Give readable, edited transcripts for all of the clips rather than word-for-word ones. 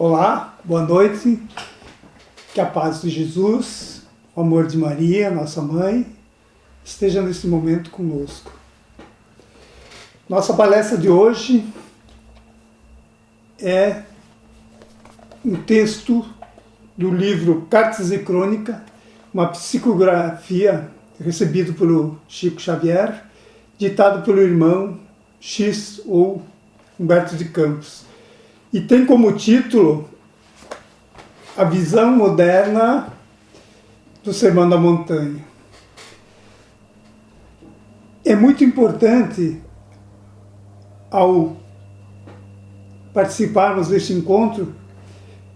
Olá, boa noite, que a paz de Jesus, o amor de Maria, nossa mãe, esteja nesse momento conosco. Nossa palestra de hoje é um texto do livro Cartas e Crônica, uma psicografia recebida pelo Chico Xavier, ditado pelo irmão X ou Humberto de Campos. E tem como título A Visão Moderna do Sermão da Montanha. É muito importante, ao participarmos deste encontro,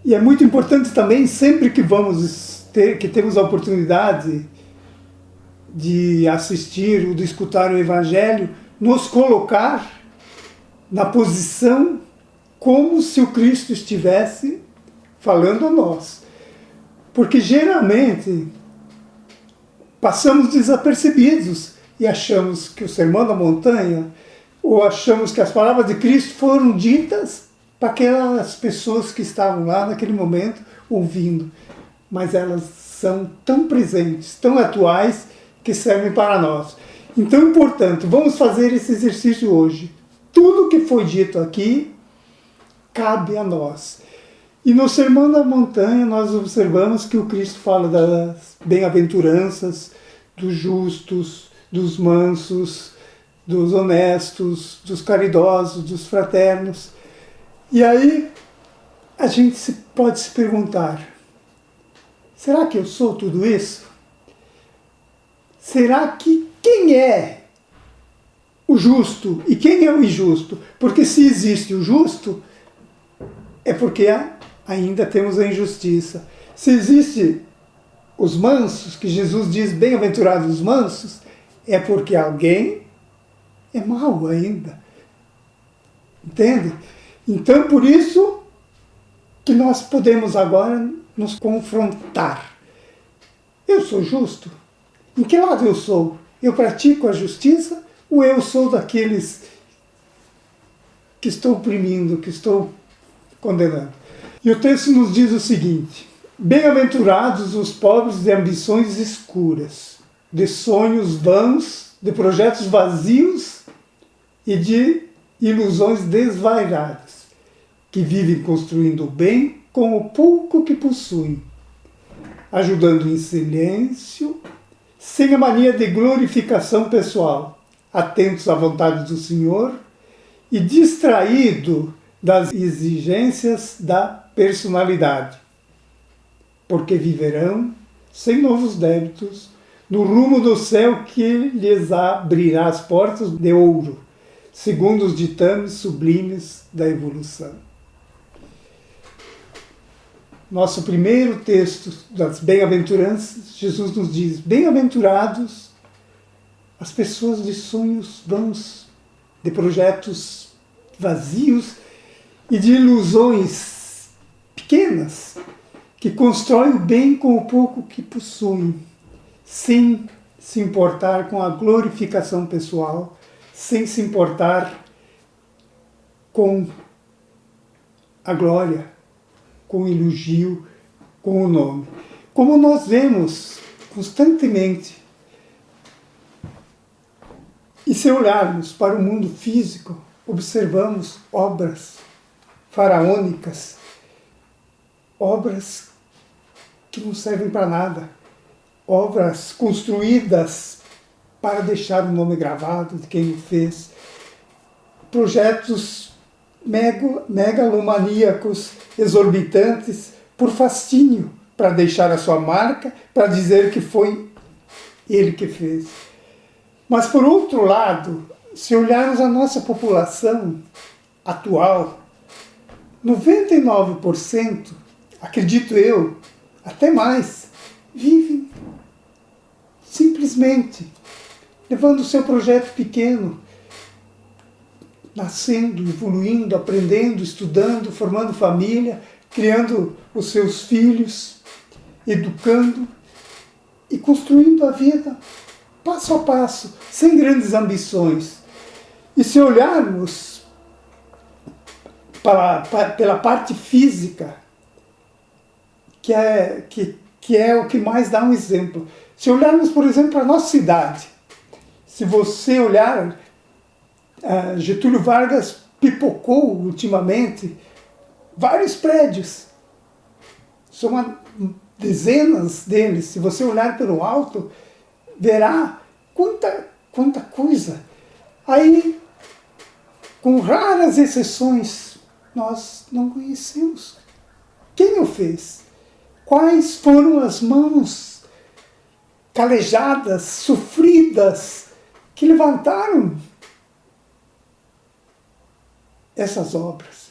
e é muito importante também, sempre que temos a oportunidade de assistir ou de escutar o Evangelho, nos colocar na posição como se o Cristo estivesse falando a nós. Porque geralmente passamos desapercebidos e achamos que o Sermão da Montanha, ou achamos que as palavras de Cristo foram ditas para aquelas pessoas que estavam lá naquele momento ouvindo. Mas elas são tão presentes, tão atuais, que servem para nós. Então, portanto, vamos fazer esse exercício hoje. Tudo que foi dito aqui cabe a nós. E no Sermão da Montanha nós observamos que o Cristo fala das bem-aventuranças, dos justos, dos mansos, dos honestos, dos caridosos, dos fraternos. E aí a gente pode se perguntar, será que eu sou tudo isso? Será que quem é o justo e quem é o injusto? Porque se existe o justo, é porque ainda temos a injustiça. Se existe os mansos, que Jesus diz, bem-aventurados os mansos, é porque alguém é mau ainda. Entende? Então, por isso que nós podemos agora nos confrontar. Eu sou justo? Em que lado eu sou? Eu pratico a justiça ou eu sou daqueles que estou oprimindo, que estou condenando? E o texto nos diz o seguinte: bem-aventurados os pobres de ambições escuras, de sonhos vãos, de projetos vazios e de ilusões desvairadas, que vivem construindo o bem com o pouco que possuem, ajudando em silêncio, sem a mania de glorificação pessoal, atentos à vontade do Senhor e distraído das exigências da personalidade, porque viverão sem novos débitos no rumo do céu que lhes abrirá as portas de ouro, segundo os ditames sublimes da evolução. Nosso primeiro texto das bem-aventuranças, Jesus nos diz: bem-aventurados as pessoas de sonhos vãos, de projetos vazios e de ilusões pequenas, que constroem o bem com o pouco que possuem, sem se importar com a glorificação pessoal, sem se importar com a glória, com o elogio, com o nome. Como nós vemos constantemente. E se olharmos para o mundo físico, observamos obras faraônicas, obras que não servem para nada, obras construídas para deixar o nome gravado de quem o fez, projetos megalomaníacos, exorbitantes, por fascínio, para deixar a sua marca, para dizer que foi ele que fez. Mas, por outro lado, se olharmos a nossa população atual, 99%, acredito eu, até mais, vivem simplesmente levando o seu projeto pequeno, nascendo, evoluindo, aprendendo, estudando, formando família, criando os seus filhos, educando e construindo a vida passo a passo, sem grandes ambições. E se olharmos pela parte física, que é o que mais dá um exemplo. Se olharmos, por exemplo, para a nossa cidade, se você olhar, Getúlio Vargas pipocou ultimamente vários prédios. São dezenas deles. Se você olhar pelo alto, verá quanta coisa. Aí, com raras exceções, nós não conhecemos. Quem o fez? Quais foram as mãos calejadas, sofridas, que levantaram essas obras?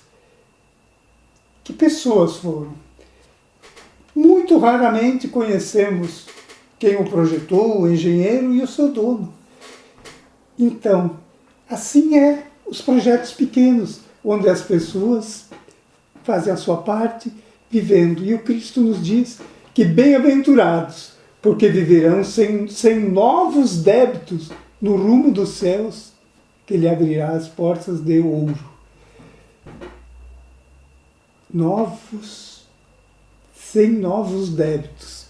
Que pessoas foram? Muito raramente conhecemos quem o projetou, o engenheiro e o seu dono. Então, assim é os projetos pequenos, onde as pessoas fazem a sua parte, vivendo. E o Cristo nos diz que bem-aventurados, porque viverão sem novos débitos no rumo dos céus, que Ele abrirá as portas de ouro. Sem novos débitos.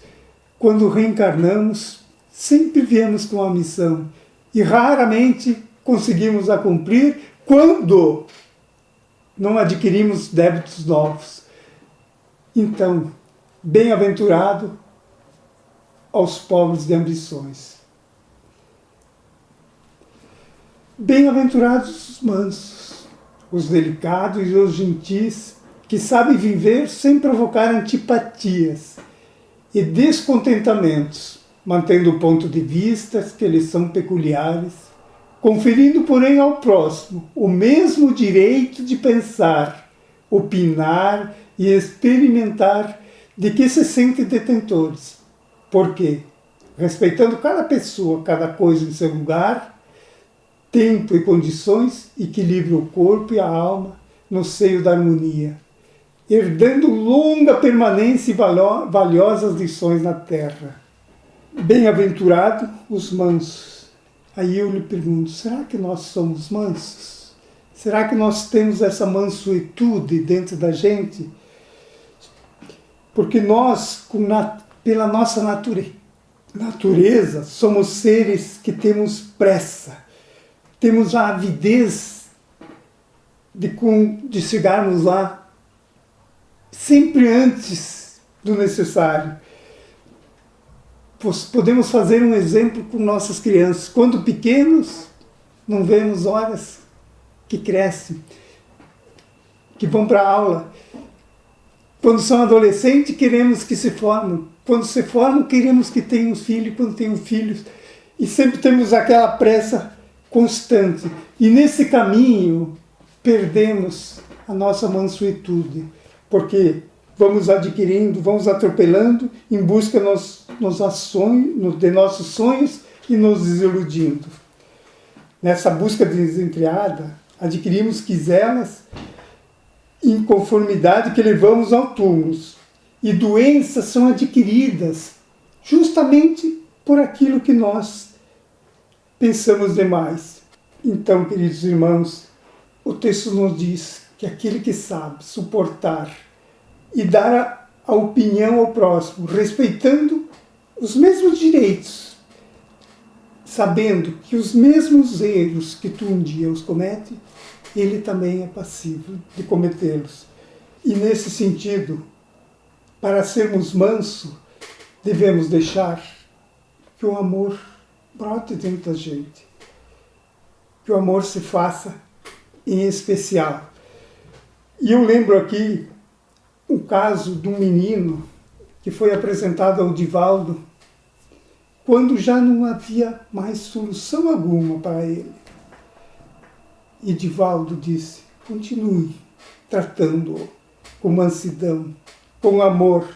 Quando reencarnamos, sempre viemos com a missão e raramente conseguimos a cumprir quando não adquirimos débitos novos. Então, bem-aventurado aos pobres de ambições. Bem-aventurados os mansos, os delicados e os gentis, que sabem viver sem provocar antipatias e descontentamentos, mantendo o ponto de vista que eles são peculiares, conferindo, porém, ao próximo o mesmo direito de pensar, opinar e experimentar de que se sentem detentores. Porque, respeitando cada pessoa, cada coisa em seu lugar, tempo e condições, equilibra o corpo e a alma no seio da harmonia, herdando longa permanência e valiosas lições na terra. Bem-aventurado os mansos. Aí eu lhe pergunto, será que nós somos mansos? Será que nós temos essa mansuetude dentro da gente? Porque nós, pela nossa natureza, somos seres que temos pressa, temos a avidez de chegarmos lá sempre antes do necessário. Podemos fazer um exemplo com nossas crianças. Quando pequenos, não vemos horas que crescem, que vão para a aula. Quando são adolescentes, queremos que se formem. Quando se formam, queremos que tenham filhos. Quando tenham filhos, e sempre temos aquela pressa constante. E nesse caminho, perdemos a nossa mansuetude, porque vamos adquirindo, vamos atropelando em busca de nossos sonhos e nos desiludindo. Nessa busca desenfreada, adquirimos quizelas, inconformidade que levamos ao túmulo. E doenças são adquiridas justamente por aquilo que nós pensamos demais. Então, queridos irmãos, o texto nos diz que aquele que sabe suportar e dar a opinião ao próximo, respeitando os mesmos direitos, sabendo que os mesmos erros que tu um dia os comete, ele também é passível de cometê-los. E nesse sentido, para sermos mansos, devemos deixar que o amor brote dentro da gente, que o amor se faça em especial. E eu lembro aqui um caso de um menino que foi apresentado ao Divaldo quando já não havia mais solução alguma para ele. E Divaldo disse, continue tratando-o com mansidão, com amor,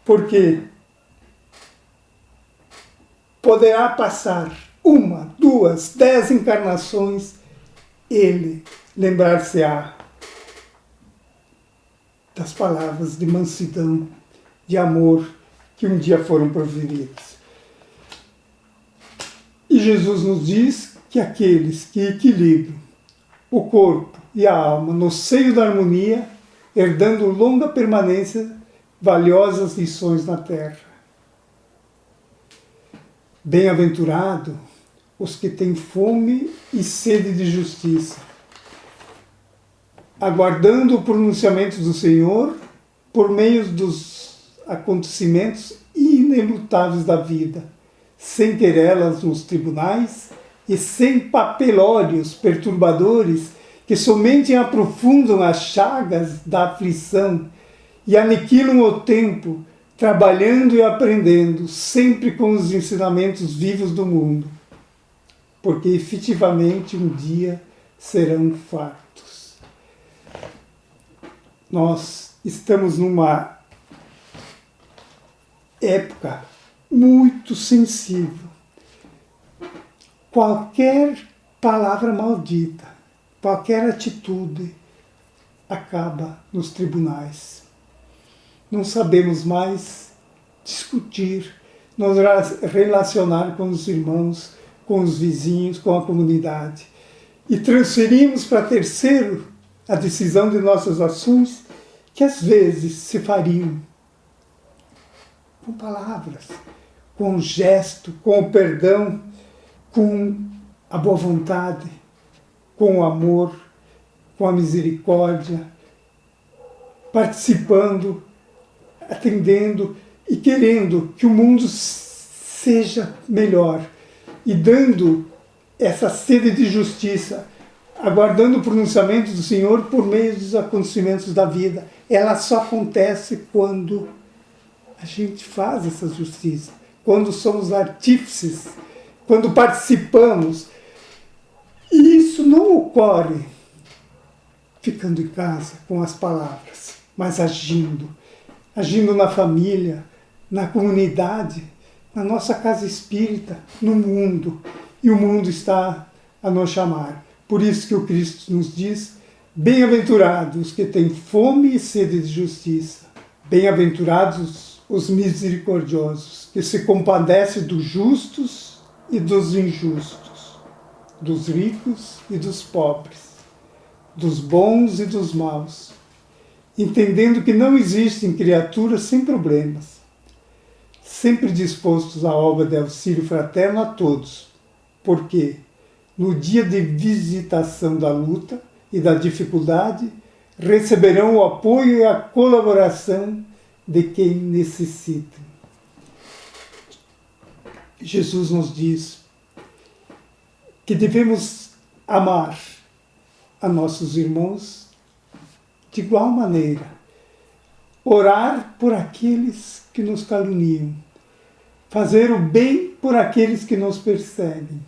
porque poderá passar 1, 2, 10 encarnações, ele lembrar-se-á das palavras de mansidão, de amor, que um dia foram proferidas. E Jesus nos diz que aqueles que equilibram o corpo e a alma no seio da harmonia, herdando longa permanência, valiosas lições na terra. Bem-aventurado os que têm fome e sede de justiça, aguardando o pronunciamento do Senhor por meio dos acontecimentos inelutáveis da vida, sem querelas nos tribunais e sem papelórios perturbadores que somente aprofundam as chagas da aflição e aniquilam o tempo, trabalhando e aprendendo, sempre com os ensinamentos vivos do mundo, porque efetivamente um dia serão fartos. Nós estamos numa época muito sensível. Qualquer palavra maldita, qualquer atitude acaba nos tribunais. Não sabemos mais discutir, nos relacionar com os irmãos, com os vizinhos, com a comunidade. E transferimos para terceiro a decisão de nossas ações, que às vezes se fariam com palavras, com o gesto, com o perdão, com a boa vontade, com o amor, com a misericórdia, participando, atendendo e querendo que o mundo seja melhor e dando essa sede de justiça, aguardando o pronunciamento do Senhor por meio dos acontecimentos da vida. Ela só acontece quando a gente faz essa justiça, quando somos artífices, quando participamos. E isso não ocorre ficando em casa com as palavras, mas agindo na família, na comunidade, na nossa casa espírita, no mundo. E o mundo está a nos chamar. Por isso que o Cristo nos diz: bem-aventurados os que têm fome e sede de justiça, bem-aventurados os misericordiosos, que se compadecem dos justos e dos injustos, dos ricos e dos pobres, dos bons e dos maus, entendendo que não existem criaturas sem problemas, sempre dispostos à obra de auxílio fraterno a todos, porque no dia de visitação da luta e da dificuldade receberão o apoio e a colaboração de quem necessita. Jesus nos diz que devemos amar a nossos irmãos de igual maneira, orar por aqueles que nos caluniam, fazer o bem por aqueles que nos perseguem,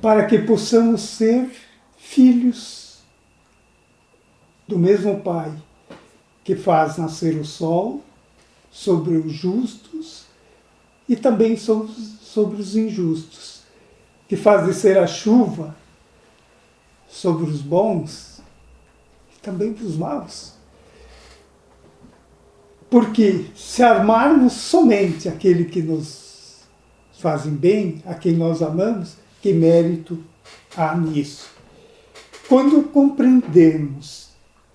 para que possamos ser filhos do mesmo Pai, que faz nascer o sol sobre os justos e também sobre os injustos, que faz descer a chuva sobre os bons e também para os maus. Porque se amarmos somente aquele que nos fazem bem, a quem nós amamos, que mérito há nisso? Quando compreendemos,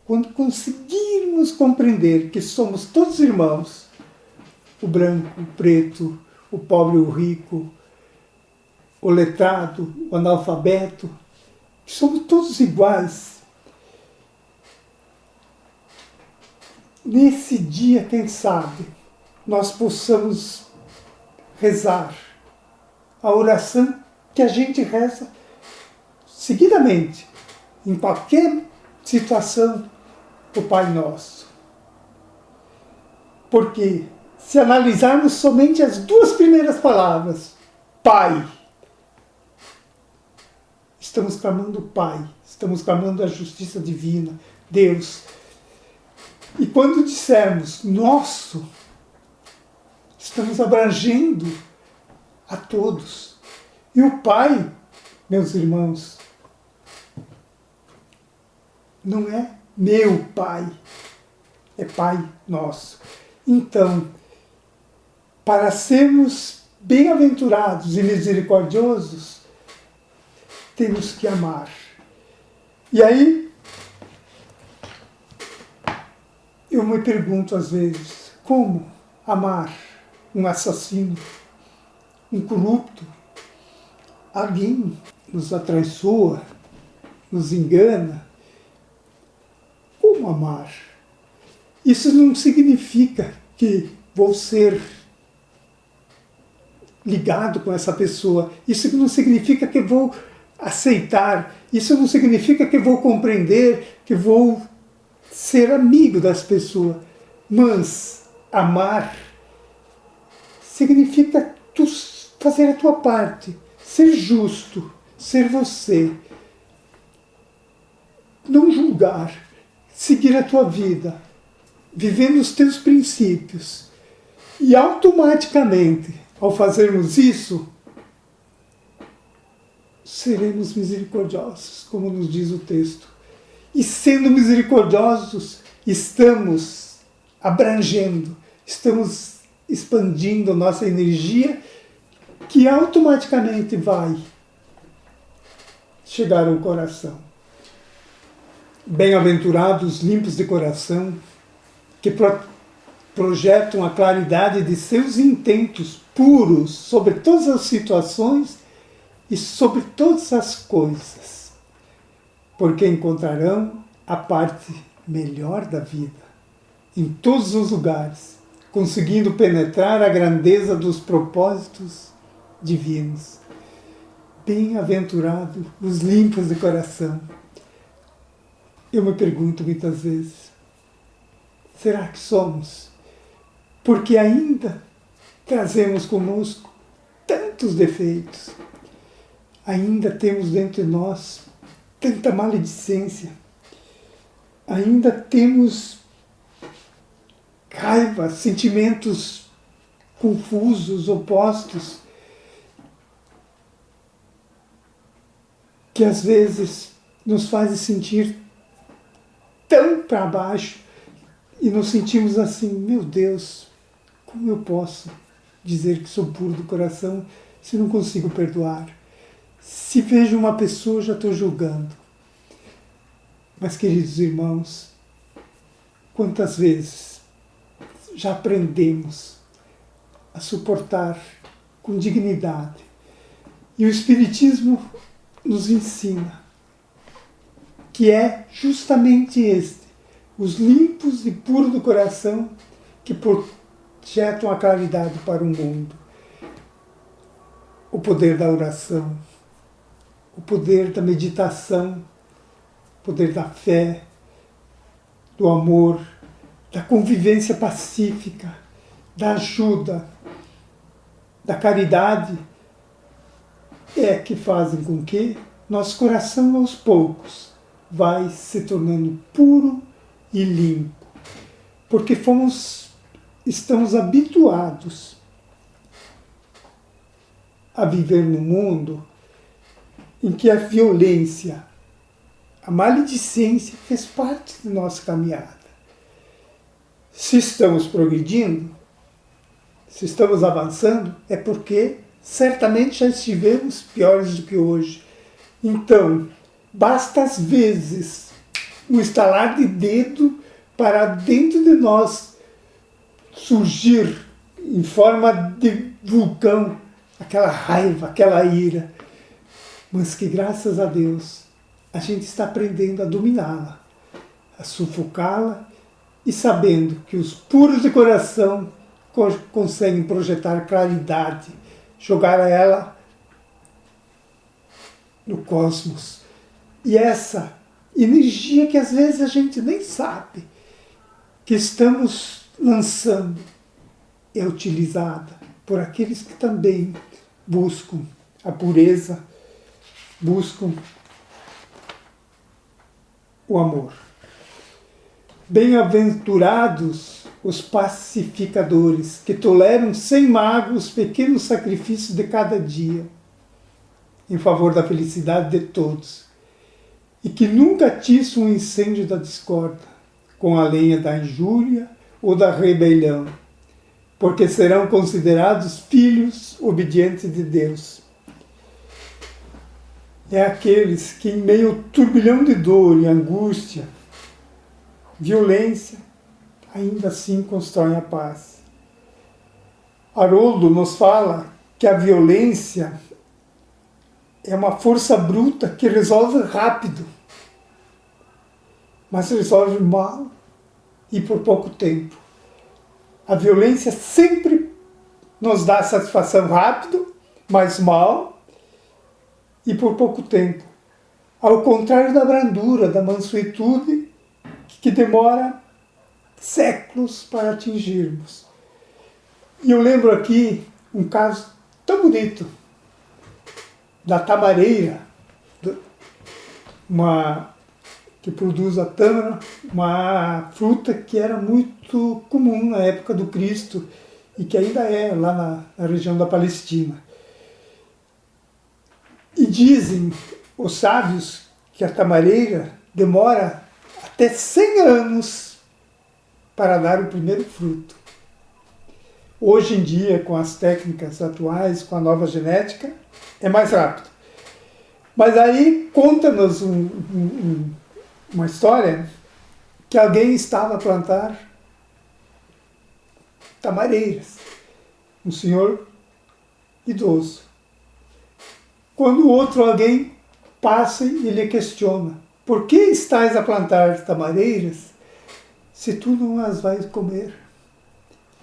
quando conseguirmos compreender que somos todos irmãos, o branco, o preto, o pobre, o rico, o letrado, o analfabeto, que somos todos iguais. Nesse dia, quem sabe, nós possamos rezar a oração que a gente reza seguidamente, em qualquer situação, o Pai Nosso. Porque se analisarmos somente as duas primeiras palavras, Pai, estamos clamando o Pai, estamos clamando a justiça divina, Deus. E quando dissermos nosso, estamos abrangendo a todos. E o Pai, meus irmãos, não é meu Pai, é Pai nosso. Então, para sermos bem-aventurados e misericordiosos, temos que amar. E aí, eu me pergunto às vezes, como amar um assassino, um corrupto, alguém nos atraiçoa, nos engana? Como amar? Isso não significa que vou ser ligado com essa pessoa. Isso não significa que vou aceitar. Isso não significa que vou compreender, que vou ser amigo das pessoas. Mas amar significa tu fazer a tua parte, ser justo, ser você, não julgar, seguir a tua vida, vivendo os teus princípios. E automaticamente, ao fazermos isso, seremos misericordiosos, como nos diz o texto. E sendo misericordiosos, estamos abrangendo, estamos expandindo nossa energia, que automaticamente vai chegar ao coração. Bem-aventurados, limpos de coração, que projetam a claridade de seus intentos puros sobre todas as situações e sobre todas as coisas, porque encontrarão a parte melhor da vida, em todos os lugares, conseguindo penetrar a grandeza dos propósitos divinos. Bem-aventurados os limpos de coração. Eu me pergunto muitas vezes, será que somos? Porque ainda trazemos conosco tantos defeitos, ainda temos dentro de nós tanta maledicência, ainda temos raiva, sentimentos confusos, opostos, que às vezes nos fazem sentir tão para baixo e nos sentimos assim, meu Deus, como eu posso dizer que sou puro do coração se não consigo perdoar? Se vejo uma pessoa, já estou julgando. Mas, queridos irmãos, quantas vezes já aprendemos a suportar com dignidade? E o Espiritismo nos ensina que é justamente este, os limpos e puros do coração, que projetam a claridade para o mundo. O poder da oração, o poder da meditação, o poder da fé, do amor, da convivência pacífica, da ajuda, da caridade, é que fazem com que nosso coração, aos poucos, vai se tornando puro e limpo. Porque estamos habituados a viver num mundo em que a violência, a maledicência fez parte da nossa caminhada. Se estamos progredindo, se estamos avançando, é porque certamente já estivemos piores do que hoje. Então, basta às vezes um estalar de dedo para dentro de nós surgir em forma de vulcão aquela raiva, aquela ira, mas que graças a Deus a gente está aprendendo a dominá-la, a sufocá-la e sabendo que os puros de coração conseguem projetar claridade, jogar ela no cosmos. E essa energia que às vezes a gente nem sabe que estamos lançando é utilizada por aqueles que também buscam a pureza, buscam o amor. Bem-aventurados os pacificadores, que toleram sem mágoa os pequenos sacrifícios de cada dia, em favor da felicidade de todos, e que nunca atiçam o incêndio da discórdia, com a lenha da injúria ou da rebelião, porque serão considerados filhos obedientes de Deus. é aqueles que, em meio ao turbilhão de dor e angústia, violência, ainda assim constroem a paz. Haroldo nos fala que a violência é uma força bruta que resolve rápido, mas resolve mal e por pouco tempo. A violência sempre nos dá satisfação rápido, mas mal e por pouco tempo. Ao contrário da brandura, da mansuetude, que demora séculos para atingirmos. E eu lembro aqui um caso tão bonito da tamareira, que produz a tâmara, uma fruta que era muito comum na época do Cristo e que ainda é lá na região da Palestina. E dizem os sábios que a tamareira demora até 100 anos para dar o primeiro fruto. Hoje em dia, com as técnicas atuais, com a nova genética, é mais rápido. Mas aí conta-nos uma história que alguém estava a plantar tamareiras, um senhor idoso. Quando outro alguém passa e lhe questiona: por que estás a plantar tamareiras se tu não as vais comer?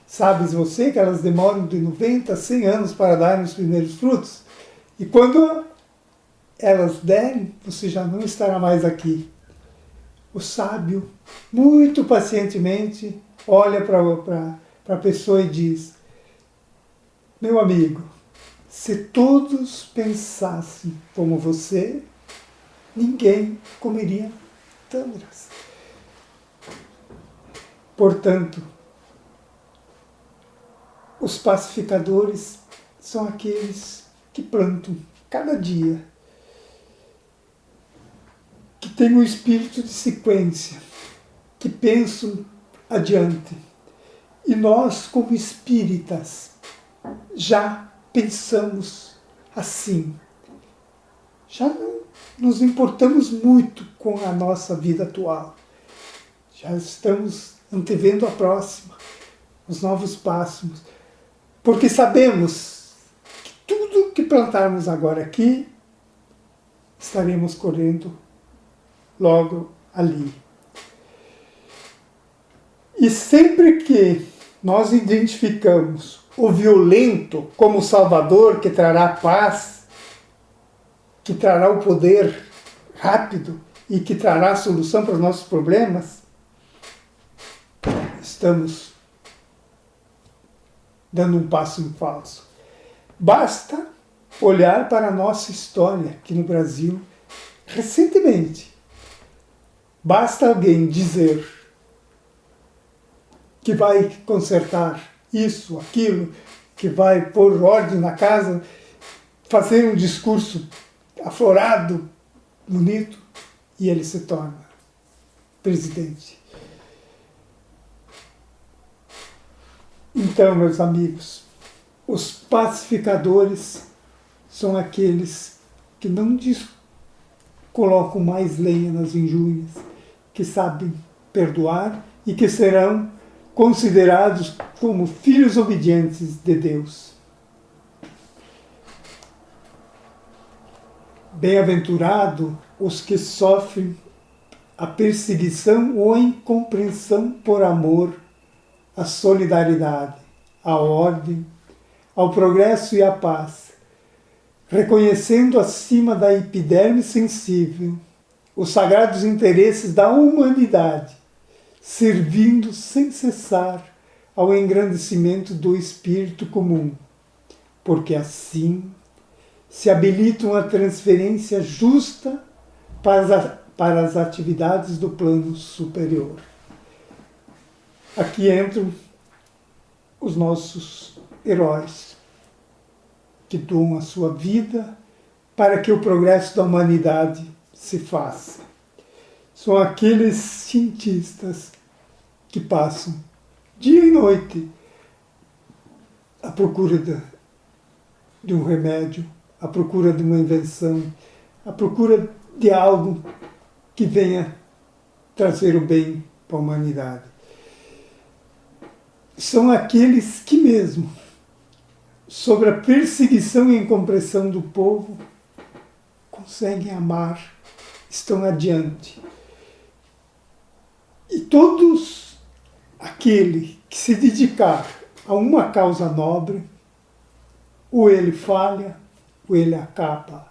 Sabes você que elas demoram de 90 a 100 anos para darem os primeiros frutos? E quando elas derem, você já não estará mais aqui. O sábio, muito pacientemente, olha para a pessoa e diz: meu amigo, se todos pensassem como você, ninguém comeria tâmaras. Portanto, os pacificadores são aqueles que plantam cada dia, que têm um espírito de sequência, que pensam adiante. E nós, como espíritas, já pensamos assim. Já não nos importamos muito com a nossa vida atual. Já estamos antevendo a próxima, os novos passos. Porque sabemos que tudo que plantarmos agora aqui, estaremos colhendo logo ali. E sempre que nós identificamos o violento como o salvador que trará paz, que trará o poder rápido e que trará a solução para os nossos problemas, estamos dando um passo em falso. Basta olhar para a nossa história aqui no Brasil recentemente. Basta alguém dizer que vai consertar isso, aquilo, que vai pôr ordem na casa, fazer um discurso aflorado, bonito, e ele se torna presidente. Então, meus amigos, os pacificadores são aqueles que não colocam mais lenha nas injúrias, que sabem perdoar e que serão considerados como filhos obedientes de Deus. Bem-aventurado os que sofrem a perseguição ou a incompreensão por amor à solidariedade, à ordem, ao progresso e à paz, reconhecendo acima da epiderme sensível os sagrados interesses da humanidade, servindo sem cessar ao engrandecimento do espírito comum, porque assim se habilita uma transferência justa para as atividades do plano superior. Aqui entram os nossos heróis, que doam a sua vida para que o progresso da humanidade se faça. São aqueles cientistas que passam dia e noite à procura de um remédio, à procura de uma invenção, à procura de algo que venha trazer o bem para a humanidade. São aqueles que mesmo, sobre a perseguição e incompreensão do povo, conseguem amar, estão adiante. E todos aquele que se dedicar a uma causa nobre, ou ele falha, ou ele acaba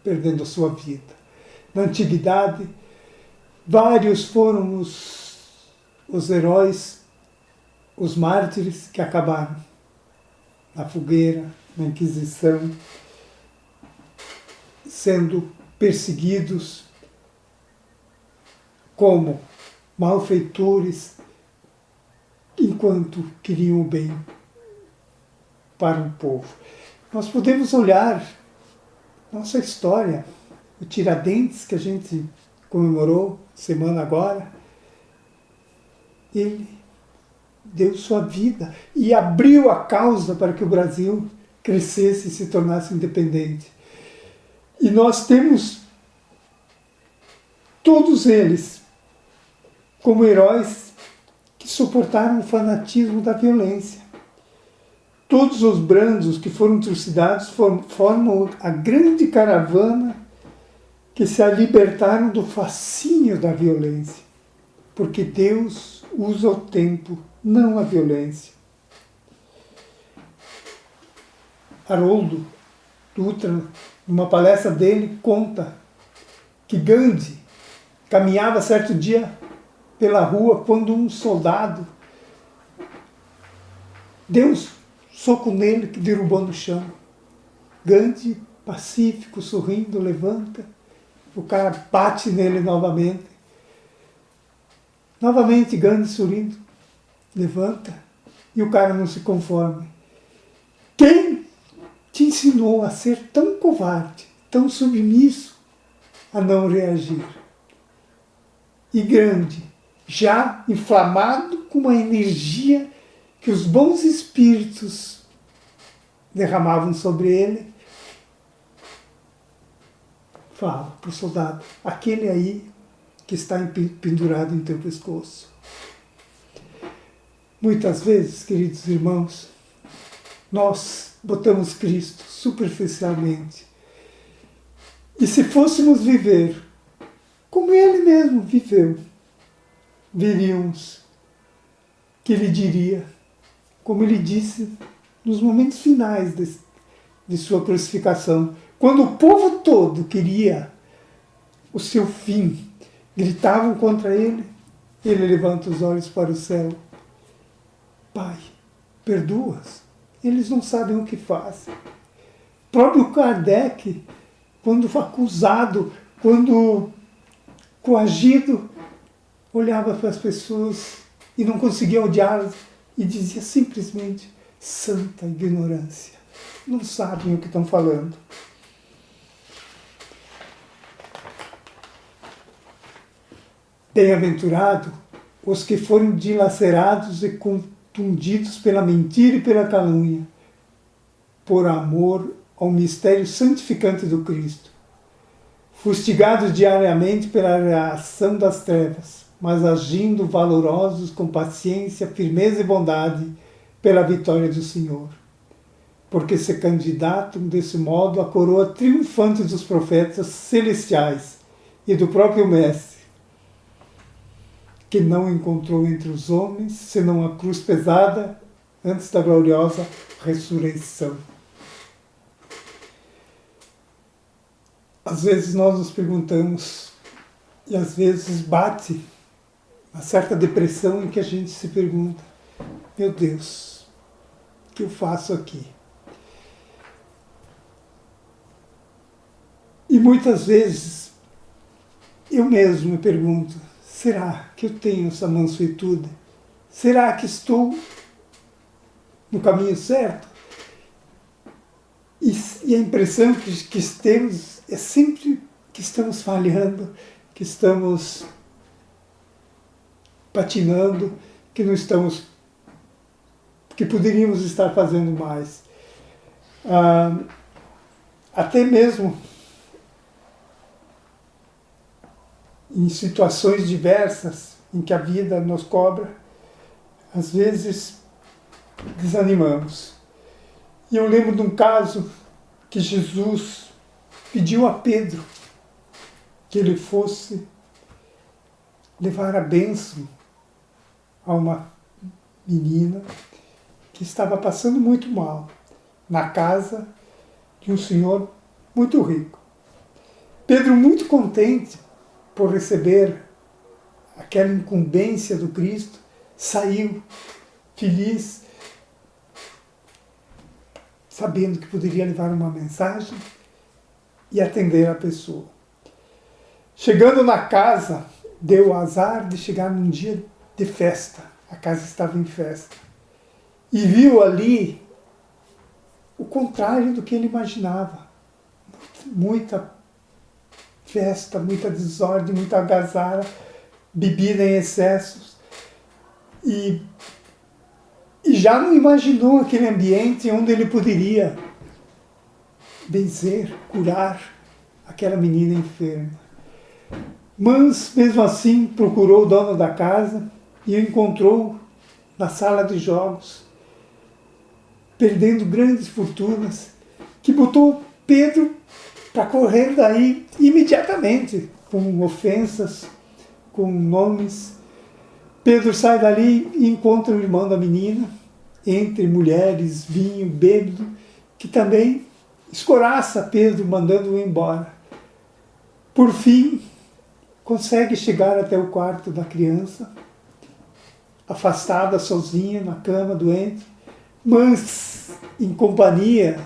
perdendo a sua vida. Na antiguidade, vários foram os heróis, os mártires que acabaram na fogueira, na Inquisição, sendo perseguidos como malfeitores, enquanto queriam o bem para o povo. Nós podemos olhar nossa história, o Tiradentes, que a gente comemorou semana agora, ele deu sua vida e abriu a causa para que o Brasil crescesse e se tornasse independente. E nós temos todos eles como heróis que suportaram o fanatismo da violência. Todos os brandos que foram trucidados formam a grande caravana que se libertaram do fascínio da violência, porque Deus usa o tempo, não a violência. Haroldo Dutra, numa palestra dele, conta que Gandhi caminhava certo dia pela rua quando um soldado deu um soco nele que derrubou no chão. Gandhi, pacífico, sorrindo, levanta. O cara bate nele novamente. Novamente Gandhi sorrindo, levanta. E o cara não se conforma. Quem te ensinou a ser tão covarde, tão submisso, a não reagir? E Gandhi, já inflamado com uma energia que os bons espíritos derramavam sobre ele, fala para o soldado: aquele aí que está pendurado em teu pescoço. Muitas vezes, queridos irmãos, nós botamos Cristo superficialmente. E se fôssemos viver como ele mesmo viveu, veríamos que ele diria, como ele disse nos momentos finais de sua crucificação, quando o povo todo queria o seu fim, gritavam contra ele, ele levanta os olhos para o céu: Pai, perdoa-os, eles não sabem o que fazem. Próprio Kardec, quando acusado, quando coagido, olhava para as pessoas e não conseguia odiá-las e dizia simplesmente: santa ignorância, não sabem o que estão falando. Bem-aventurado os que foram dilacerados e contundidos pela mentira e pela calúnia, por amor ao mistério santificante do Cristo, fustigados diariamente pela reação das trevas, mas agindo valorosos com paciência, firmeza e bondade pela vitória do Senhor, porque se candidatam desse modo à coroa triunfante dos profetas celestiais e do próprio Mestre, que não encontrou entre os homens senão a cruz pesada antes da gloriosa ressurreição. Às vezes nós nos perguntamos, e às vezes bate uma certa depressão em que a gente se pergunta: meu Deus, o que eu faço aqui? E muitas vezes eu mesmo me pergunto: será que eu tenho essa mansuetude? Será que estou no caminho certo? E a impressão que temos é sempre que estamos falhando, que estamos patinando, que não estamos, que poderíamos estar fazendo mais. Até mesmo em situações diversas em que a vida nos cobra, às vezes desanimamos. E eu lembro de um caso que Jesus pediu a Pedro que ele fosse levar a bênção a uma menina que estava passando muito mal na casa de um senhor muito rico. Pedro, muito contente por receber aquela incumbência do Cristo, saiu feliz, sabendo que poderia levar uma mensagem e atender a pessoa. Chegando na casa, deu o azar de chegar num dia de festa. A casa estava em festa. E viu ali o contrário do que ele imaginava. Muita festa, muita desordem, muita algazara, bebida em excessos. E já não imaginou aquele ambiente onde ele poderia benzer, curar aquela menina enferma. Mas, mesmo assim, procurou o dono da casa e o encontrou na sala de jogos, perdendo grandes fortunas, que botou Pedro para correr daí imediatamente, com ofensas, com nomes. Pedro sai dali e encontra o irmão da menina, entre mulheres, vinho, bêbado, que também escoraça Pedro, mandando-o embora. Por fim, consegue chegar até o quarto da criança, afastada, sozinha, na cama, doente, mas em companhia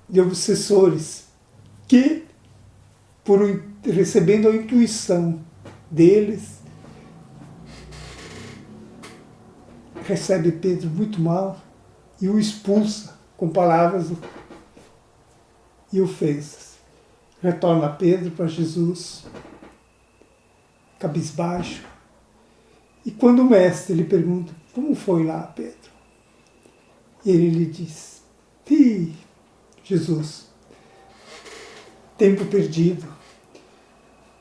de obsessores que, recebendo a intuição deles, recebe Pedro muito mal e o expulsa com palavras e ofensas. Retorna Pedro para Jesus, cabisbaixo, e quando o mestre lhe pergunta: como foi lá, Pedro? E ele lhe diz: Jesus, tempo perdido,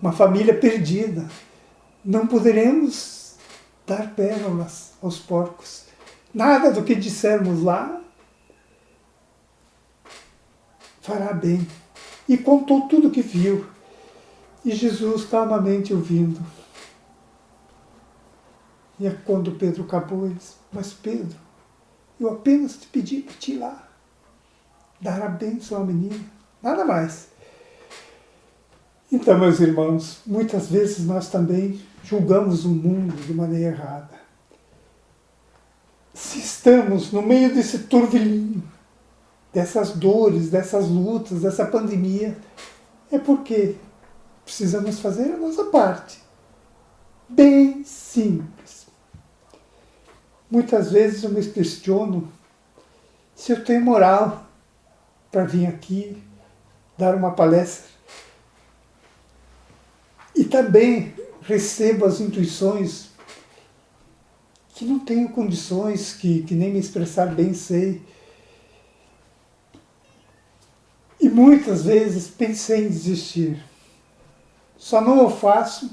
uma família perdida, não poderemos dar pérolas aos porcos. Nada do que dissermos lá fará bem. E contou tudo o que viu. E Jesus calmamente ouvindo. E é quando Pedro acabou, ele disse: mas Pedro, eu apenas te pedi para te ir lá, dar a bênção à menina, nada mais. Então, meus irmãos, muitas vezes nós também julgamos o mundo de maneira errada. Se estamos no meio desse turbilhão, dessas dores, dessas lutas, dessa pandemia, é porque precisamos fazer a nossa parte. Bem simples. Muitas vezes eu me questiono se eu tenho moral para vir aqui dar uma palestra. E também recebo as intuições que não tenho condições, que nem me expressar bem sei. E muitas vezes pensei em desistir. Só não o faço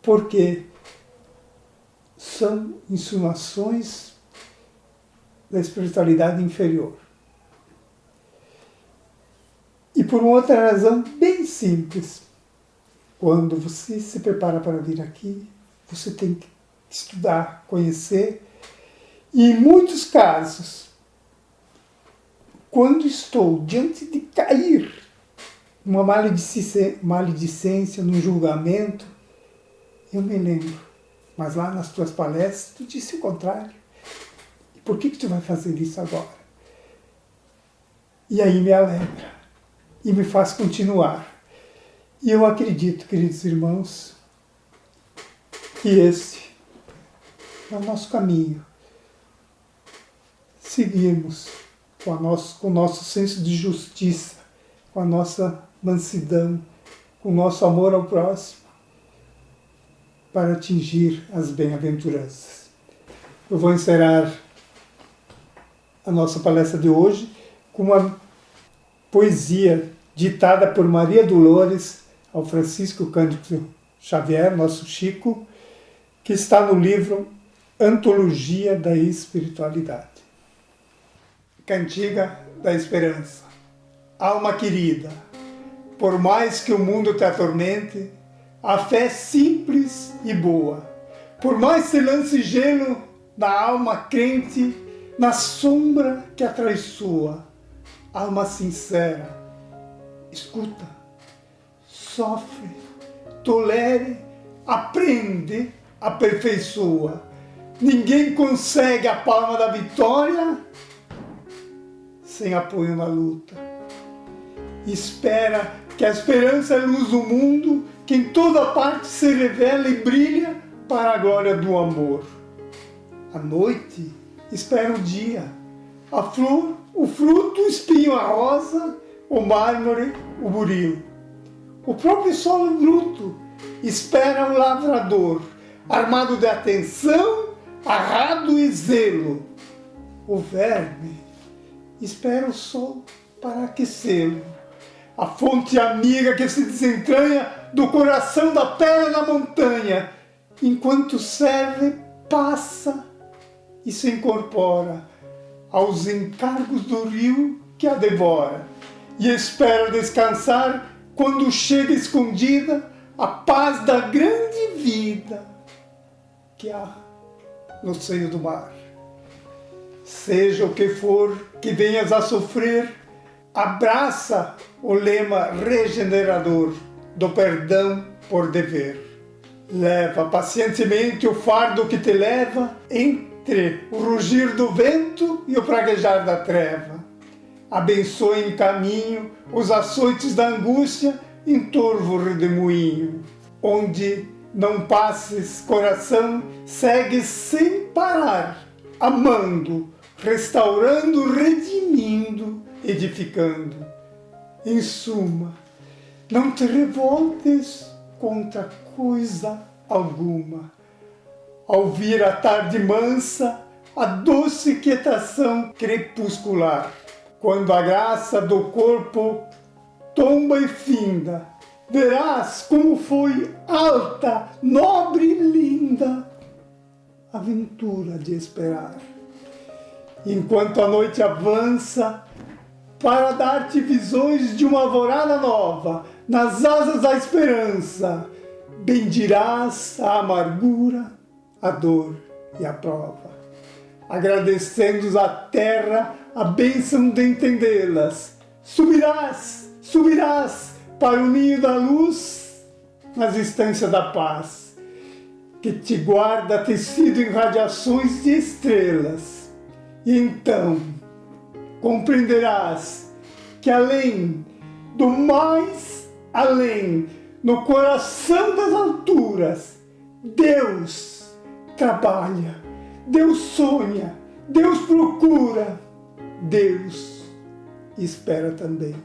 porque são insinuações da espiritualidade inferior. E por uma outra razão bem simples. Quando você se prepara para vir aqui, você tem que estudar, conhecer. E em muitos casos, quando estou diante de cair numa maledicência, num julgamento, eu me lembro. Mas lá nas tuas palestras, tu disse o contrário. Por que tu vai fazer isso agora? E aí me alegra. E me faz continuar. E eu acredito, queridos irmãos, que esse é o nosso caminho. Seguirmos com o nosso senso de justiça, com a nossa mansidão, com o nosso amor ao próximo, para atingir as bem-aventuranças. Eu vou encerrar a nossa palestra de hoje uma poesia ditada por Maria Dolores ao Francisco Cândido Xavier, nosso Chico, que está no livro Antologia da Espiritualidade. Cantiga da Esperança. Alma querida, por mais que o mundo te atormente, a fé simples e boa, por mais se lance gelo na alma crente, na sombra que a traiçoa, alma sincera, escuta, sofre, tolere, aprende, aperfeiçoa. Ninguém consegue a palma da vitória sem apoio na luta. Espera que a esperança é luz do mundo, que em toda parte se revela e brilha para a glória do amor. A noite espera o dia, a flor, o fruto, o espinho, a rosa, o mármore, o buril. O próprio solo bruto espera o lavrador, armado de atenção, arrado e zelo. O verme espera o sol para aquecê-lo. A fonte amiga que se desentranha do coração da pedra da montanha, enquanto serve, passa e se incorpora aos encargos do rio que a devora, e espera descansar quando chega escondida a paz da grande vida que há no seio do mar. Seja o que for que venhas a sofrer, abraça o lema regenerador do perdão por dever. Leva pacientemente o fardo que te leva entre o rugir do vento e o praguejar da treva. Abençoe em caminho os açoites da angústia em torvo redemoinho. Onde não passes, coração, segue sem parar, amando, restaurando, redimindo, edificando. Em suma, não te revoltes contra coisa alguma. Ao vir a tarde mansa, a doce quietação crepuscular, quando a graça do corpo tomba e finda, verás como foi alta, nobre e linda a aventura de esperar. Enquanto a noite avança, para dar-te visões de uma alvorada nova, nas asas da esperança, bendirás a amargura, a dor e a prova, agradecendo à terra a bênção de entendê-las. Subirás para o ninho da luz, nas instâncias da paz, que te guarda tecido em radiações de estrelas. E então compreenderás que além do mais além, no coração das alturas, Deus trabalha, Deus sonha, Deus procura, Deus espera também.